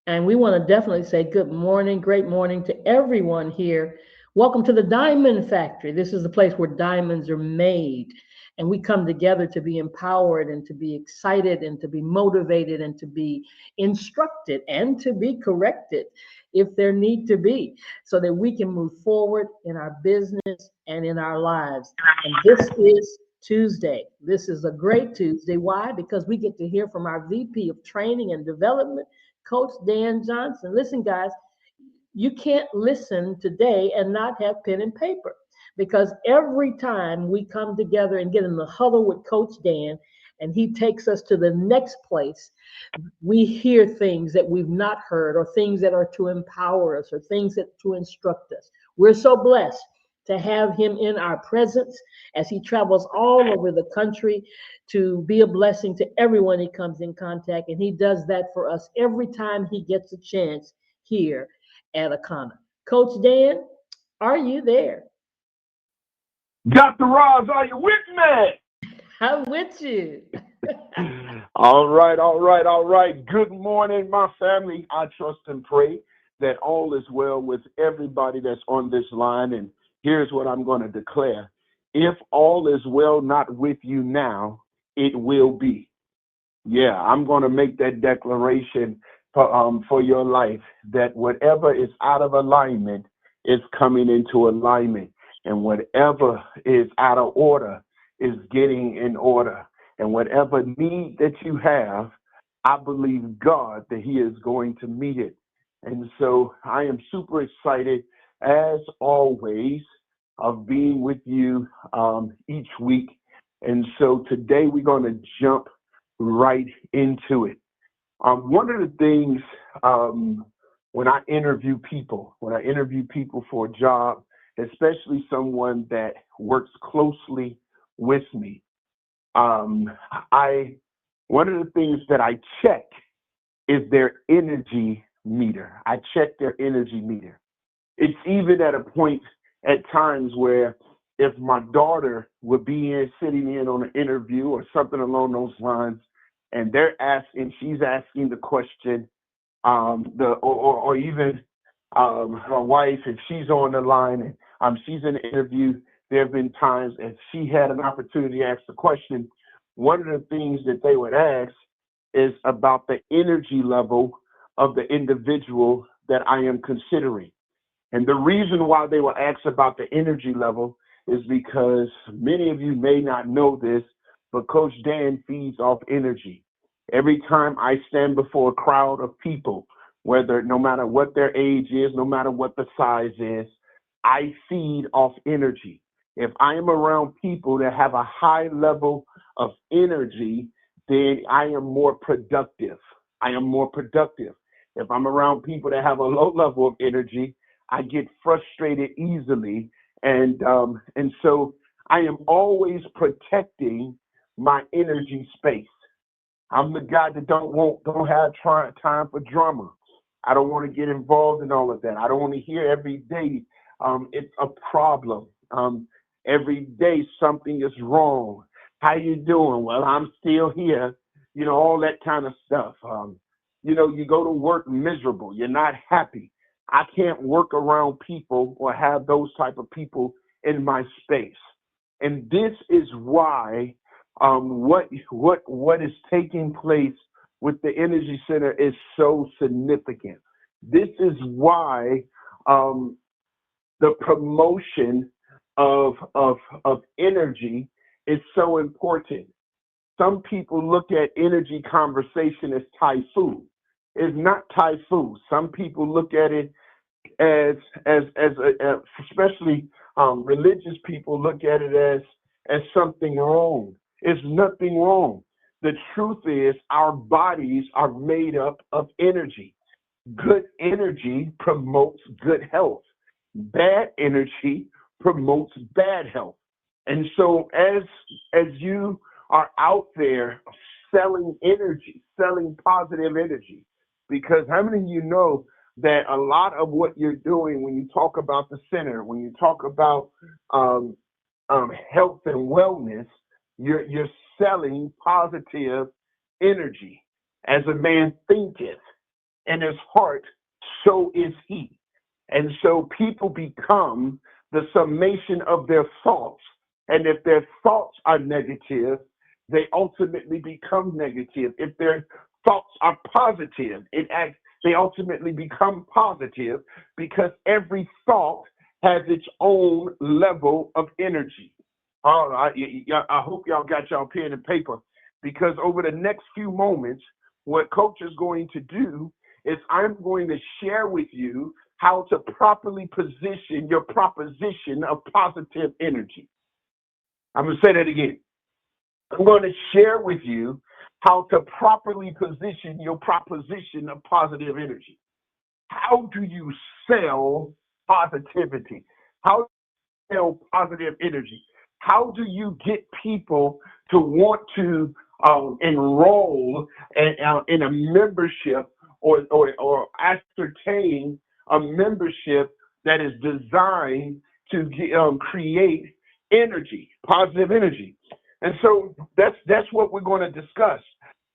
And we want to definitely say good morning, great morning to everyone here. Welcome to the Diamond Factory. This is the place where diamonds are made. And we come together to be empowered and to be excited and to be motivated and to be instructed and to be corrected if there need to be, so that we can move forward in our business and in our lives. And this is Tuesday. This is a great Tuesday. Why? Because we get to hear from our VP of Training and Development, Coach Dan Johnson. Listen, guys, you can't listen today and not have pen and paper, because every time we come together and get in the huddle with Coach Dan and he takes us to the next place, we hear things that we've not heard, or things that are to empower us, or things that to instruct us. We're so blessed to have him in our presence as he travels all over the country to be a blessing to everyone he comes in contact. And he does that for us every time he gets a chance here at Akana. Coach Dan, are you there? Dr. Roz, are you with I'm with you. me? All right. Good morning, my family. I trust and pray that all is well with everybody that's on this line. And here's what I'm going to declare. If all is well not with you now, it will be. Yeah, I'm going to make that declaration for your life, that whatever is out of alignment is coming into alignment, and whatever is out of order is getting in order. And whatever need that you have, I believe God that He is going to meet it. And so I am super excited, as always, of being with you each week. And so today we're going to jump right into it. One of the things when I interview people for a job, especially someone that works closely with me, um, I one of the things that I check is their energy meter. I check their energy meter. It's even at a point at times where if my daughter would be sitting in on an interview or something along those lines, and she's asking the question, or even my wife, if she's on the line and she's in the interview, there have been times if she had an opportunity to ask the question, one of the things that they would ask is about the energy level of the individual that I am considering. And the reason why they will ask about the energy level is because many of you may not know this, but Coach Dan feeds off energy. Every time I stand before a crowd of people, no matter what their age is, no matter what the size is, I feed off energy. If I am around people that have a high level of energy, then I am more productive. I am more productive. If I'm around people that have a low level of energy, I get frustrated easily, and so I am always protecting my energy space. I'm the guy that don't have time for drama. I don't want to get involved in all of that. I don't want to hear every day it's a problem. Every day something is wrong. How you doing? Well, I'm still here. All that kind of stuff. You go to work miserable. You're not happy. I can't work around people or have those type of people in my space. And this is why what is taking place with the Energy Center is so significant. This is why um, the promotion of energy is so important. Some people look at energy conversation as typhoon. It's not typhoon. Some people look at it especially religious people look at it as something wrong. It's nothing wrong. The truth is our bodies are made up of energy. Good energy promotes good health. Bad energy promotes bad health. And so as you are out there selling energy, selling positive energy, because how many of you know that a lot of what you're doing when you talk about the center, when you talk about um, health and wellness, you're selling positive energy. As a man thinketh, in his heart, so is he. And so people become the summation of their thoughts. And if their thoughts are negative, they ultimately become negative. If their thoughts are positive, they ultimately become positive, because every thought has its own level of energy. I hope y'all got y'all pen and paper, because over the next few moments, what Coach is going to do is I'm going to share with you how to properly position your proposition of positive energy. I'm going to say that again. I'm going to share with you how to properly position your proposition of positive energy. How do you sell positivity? How do you sell positive energy? How do you get people to want to enroll in a membership or ascertain a membership that is designed to create energy, positive energy? And so that's what we're going to discuss,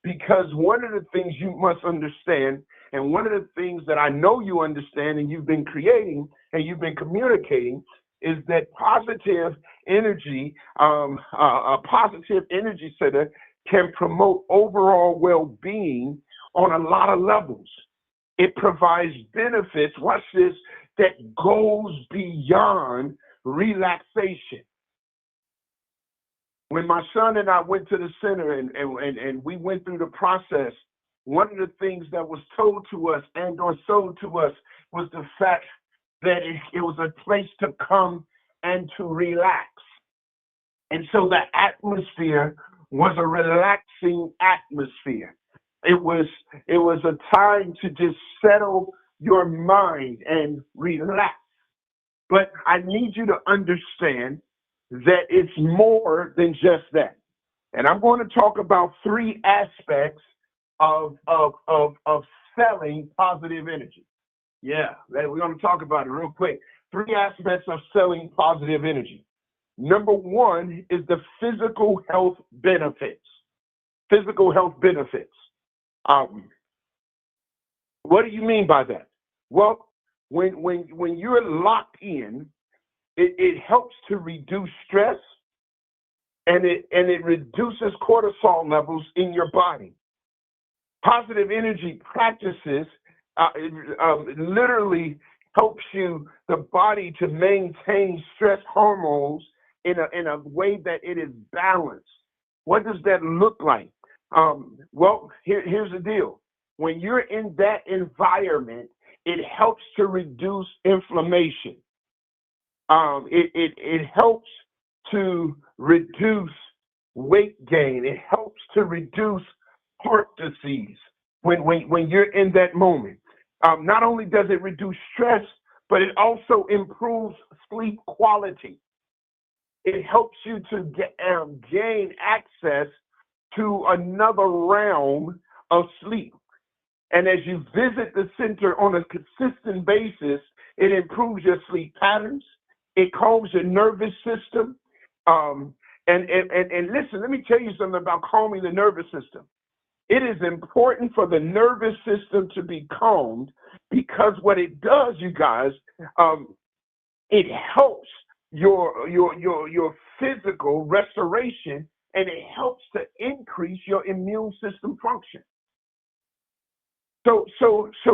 because one of the things you must understand, and one of the things that I know you understand and you've been creating and you've been communicating, is that positive energy, a positive energy center can promote overall well-being on a lot of levels. It provides benefits, watch this, that goes beyond relaxation. When my son and I went to the center and we went through the process, one of the things that was told to us and or sold to us was the fact that it was a place to come and to relax. And so the atmosphere was a relaxing atmosphere. It was a time to just settle your mind and relax. But I need you to understand that it's more than just that. And I'm going to talk about three aspects of selling positive energy. Yeah, we're going to talk about it real quick. Three aspects of selling positive energy. Number one is the physical health benefits. Physical health benefits. What do you mean by that? Well, when you're locked in, it helps to reduce stress, and it reduces cortisol levels in your body. Positive energy practices literally helps the body to maintain stress hormones in a way that it is balanced. What does that look like? Well, here's the deal. When you're in that environment, it helps to reduce inflammation. It helps to reduce weight gain. It helps to reduce heart disease when you're in that moment. Not only does it reduce stress, but it also improves sleep quality. It helps you to gain access to another realm of sleep. And as you visit the center on a consistent basis, it improves your sleep patterns. It calms your nervous system. And listen, let me tell you something about calming the nervous system. It is important for the nervous system to be calmed, because what it does, you guys, it helps your physical restoration, and it helps to increase your immune system function. So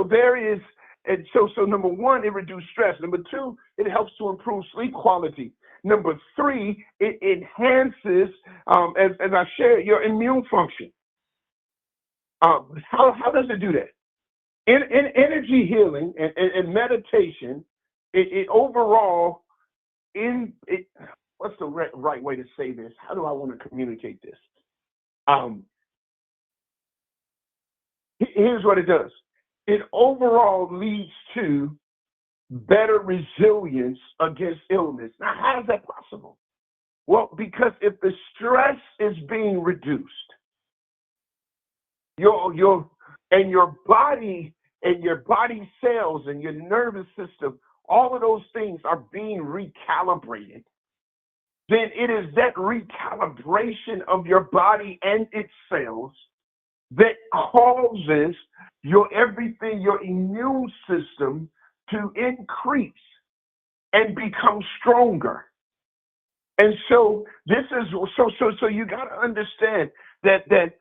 there is, and so number one, it reduces stress. Number two, it helps to improve sleep quality. Number three, it enhances, as I shared, your immune function. How does it do that? In energy healing and meditation, it overall, what's the right way to say this? How do I want to communicate this? Here's what it does. It overall leads to better resilience against illness. Now, how is that possible? Well, because if the stress is being reduced, your body and your body cells and your nervous system, all of those things are being recalibrated, then it is that recalibration of your body and its cells that causes your everything, your immune system to increase and become stronger. And so this is so you got to understand that the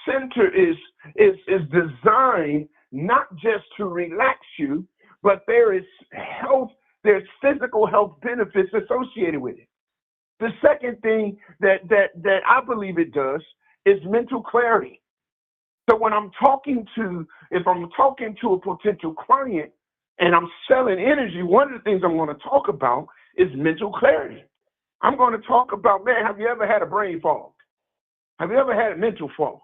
center is designed not just to relax you, but there is there's physical health benefits associated with it. The second thing that I believe it does is mental clarity. So when if I'm talking to a potential client and I'm selling energy, one of the things I'm going to talk about is mental clarity. I'm going to talk about, man, have you ever had a brain fog? Have you ever had a mental fog?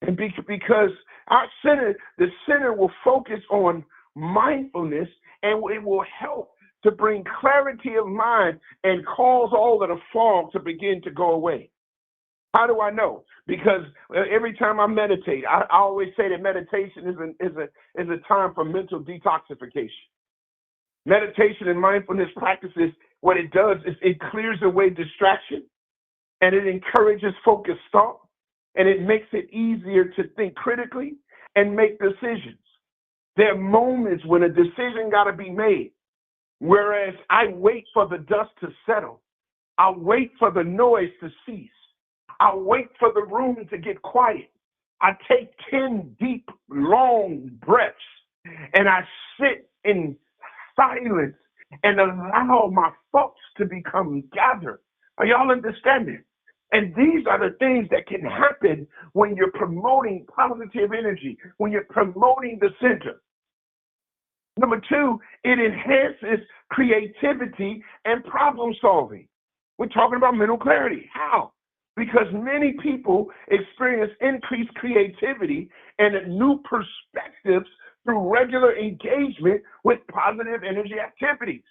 And because the center will focus on mindfulness, and it will help to bring clarity of mind and cause all of the fog to begin to go away. How do I know? Because every time I meditate, I always say that meditation is a time for mental detoxification. Meditation and mindfulness practices, what it does is it clears away distraction, and it encourages focused thought, and it makes it easier to think critically and make decisions. There are moments when a decision got to be made, whereas I wait for the dust to settle. I wait for the noise to cease. I wait for the room to get quiet. I take 10 deep, long breaths, and I sit in silence and allow my thoughts to become gathered. Are y'all understanding? And these are the things that can happen when you're promoting positive energy, when you're promoting the center. Number two, it enhances creativity and problem solving. We're talking about mental clarity. How? Because many people experience increased creativity and new perspectives through regular engagement with positive energy activities.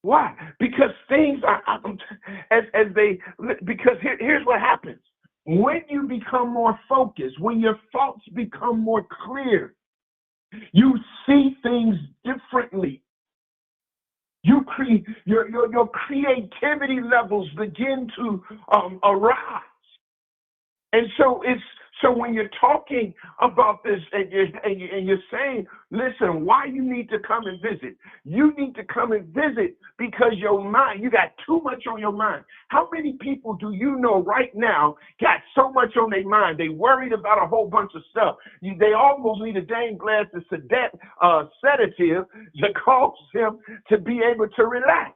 Why? Because things are because here's what happens. When you become more focused, when your thoughts become more clear, you see things differently. Your creativity levels begin to arise. And so when you're talking about this and you're saying, listen, why you need to come and visit? You need to come and visit because your mind, you got too much on your mind. How many people do you know right now got so much on their mind? They worried about a whole bunch of stuff. They almost need a dang glass of sedative to cause them to be able to relax.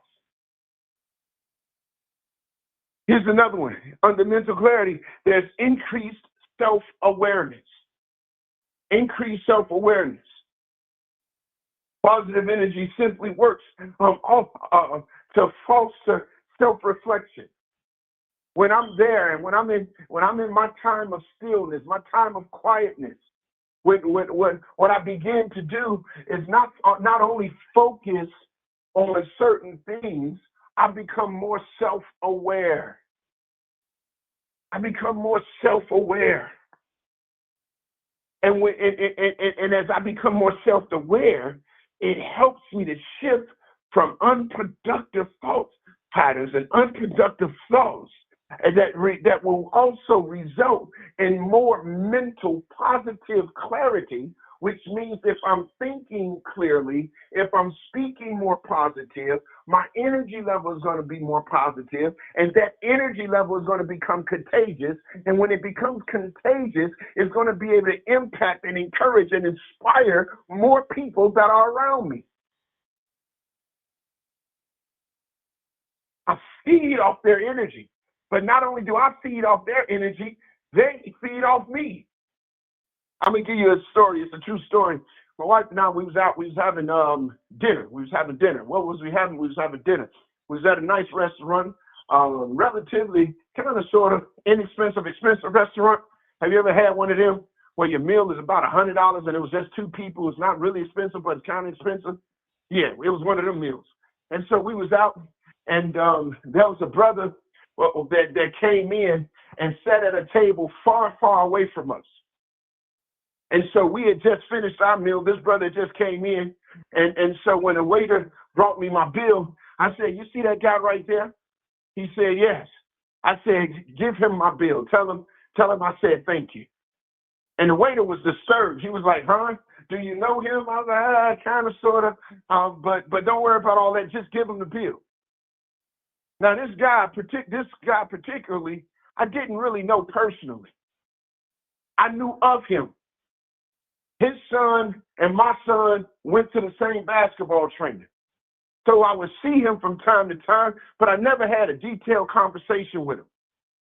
Here's another one. Under mental clarity, there's increased self-awareness. Increased self-awareness. Positive energy simply works to foster self-reflection. When I'm there and when I'm in my time of stillness, my time of quietness, what I begin to do is not only focus on certain things, I become more self-aware. I become more self-aware. And as I become more self-aware, it helps me to shift from unproductive thought patterns and unproductive thoughts that will also result in more mental positive clarity, which means if I'm thinking clearly, if I'm speaking more positive, my energy level is going to be more positive, and that energy level is going to become contagious. And when it becomes contagious, it's going to be able to impact and encourage and inspire more people that are around me. I feed off their energy. But not only do I feed off their energy, they feed off me. I'm going to give you a story. It's a true story. My wife and I, we was having dinner. We was having dinner. What was we having? We was having dinner. We was at a nice restaurant, relatively kind of sort of expensive restaurant. Have you ever had one of them where your meal is about $100 and it was just two people? It's not really expensive, but it's kind of expensive. Yeah, it was one of them meals. And so we was out, and there was a brother that came in and sat at a table far, far away from us. And so we had just finished our meal. This brother just came in. And so when the waiter brought me my bill, I said, you see that guy right there? He said, yes. I said, give him my bill. Tell him I said thank you. And the waiter was disturbed. He was like, huh? Do you know him? I was like, kind of, sort of. But don't worry about all that. Just give him the bill. Now, this guy particularly, I didn't really know personally. I knew of him. His son and my son went to the same basketball training. So I would see him from time to time, but I never had a detailed conversation with him.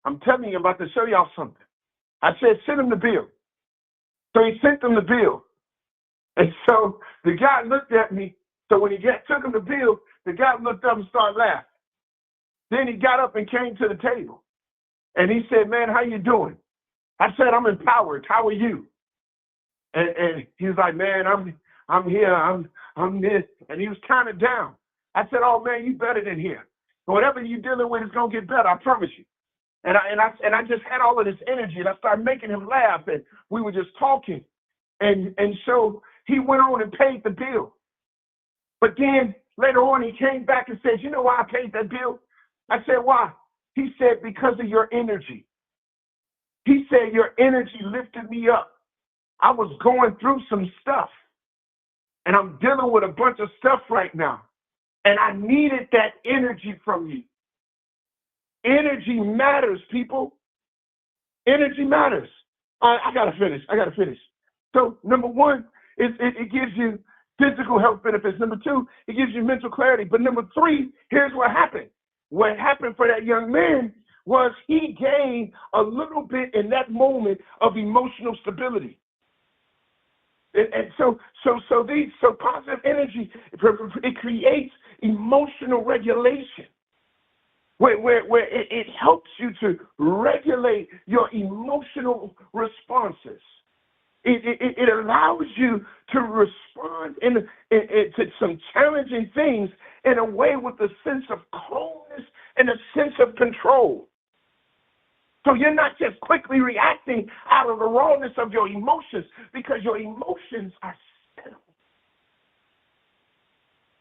I'm telling you, I'm about to show y'all something. I said, send him the bill. So he sent them the bill. And so the guy looked at me. So when he took him the bill, the guy looked up and started laughing. Then he got up and came to the table. And he said, man, how you doing? I said, I'm empowered. How are you? And he was like, man, I'm here. I'm this. And he was kind of down. I said, oh, man, you better than here. Whatever you're dealing with is going to get better. I promise you. And I just had all of this energy, and I started making him laugh, and we were just talking. And so he went on and paid the bill. But then later on, he came back and said, you know why I paid that bill? I said, why? He said, because of your energy. He said, your energy lifted me up. I was going through some stuff, and I'm dealing with a bunch of stuff right now, and I needed that energy from you. Energy matters, people. Energy matters. I got to finish. So number one, it gives you physical health benefits. Number two, it gives you mental clarity. But number three, here's what happened. What happened for that young man was he gained a little bit in that moment of emotional stability. And so positive energy, it creates emotional regulation. Where it helps you to regulate your emotional responses. It allows you to respond to some challenging things in a way with a sense of calmness and a sense of control. So you're not just quickly reacting out of the rawness of your emotions, because your emotions are settled.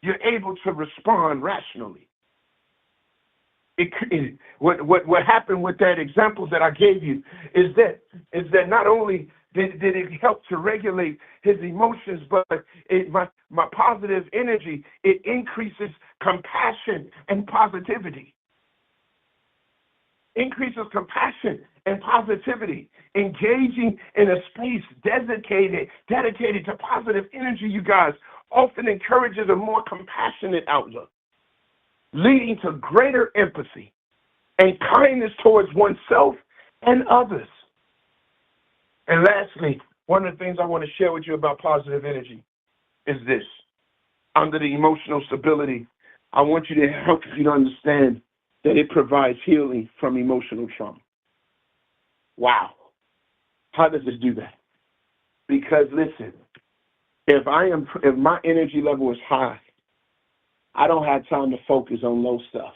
You're able to respond rationally. What happened with that example that I gave you is that not only did it help to regulate his emotions, but my positive energy, it increases compassion and positivity. Increases compassion and positivity. Engaging in a space dedicated to positive energy, you guys, often encourages a more compassionate outlook, leading to greater empathy and kindness towards oneself and others. And lastly, one of the things I want to share with you about positive energy is this. Under the emotional stability, I want you to help you to understand that it provides healing from emotional trauma. Wow. How does it do that? Because listen, if my energy level is high, I don't have time to focus on low stuff.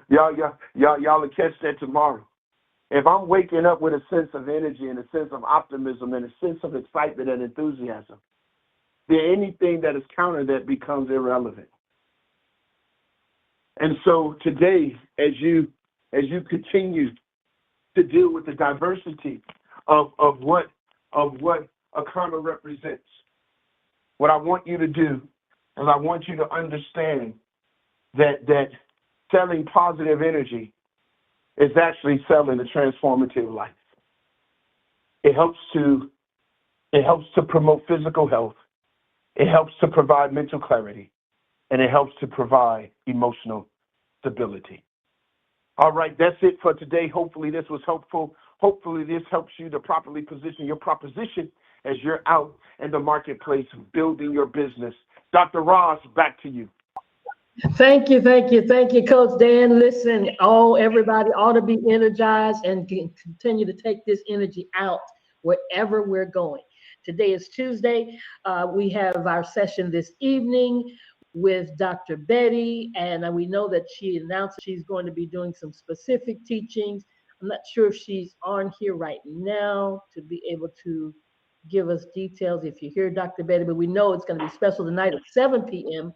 Y'all will catch that tomorrow. If I'm waking up with a sense of energy and a sense of optimism and a sense of excitement and enthusiasm, then anything that is counter that becomes irrelevant. And so today, as you continue to deal with the diversity of what Akana represents, what I want you to do is I want you to understand that selling positive energy is actually selling a transformative life. It helps to promote physical health. It helps to provide mental clarity, and it helps to provide emotional stability. All right, that's it for today. Hopefully this was helpful. Hopefully this helps you to properly position your proposition as you're out in the marketplace building your business. Dr. Ross, back to you. Thank you, Coach Dan. Listen, everybody ought to be energized and continue to take this energy out wherever we're going. Today is Tuesday. We have our session this evening with Dr. Betty, and we know that she announced that she's going to be doing some specific teachings. I'm not sure if she's on here right now to be able to give us details if you hear Dr. Betty, but we know it's going to be special tonight at 7 p.m.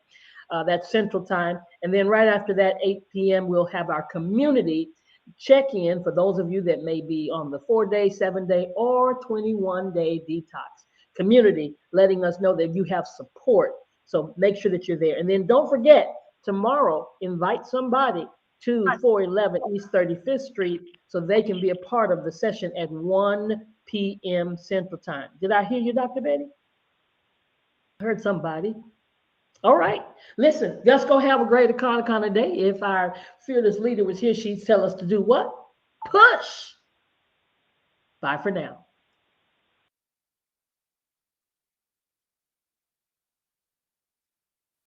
That's Central Time. And then right after that, 8 p.m., we'll have our community check in for those of you that may be on the 4-day, 7-day, or 21-day detox. Community letting us know that you have support. So make sure that you're there. And then don't forget, tomorrow, invite somebody to 411 East 35th Street so they can be a part of the session at 1 p.m. Central Time. Did I hear you, Dr. Betty? I heard somebody. All right. Listen, let's go have a great Akana day. If our fearless leader was here, she'd tell us to do what? Push. Bye for now.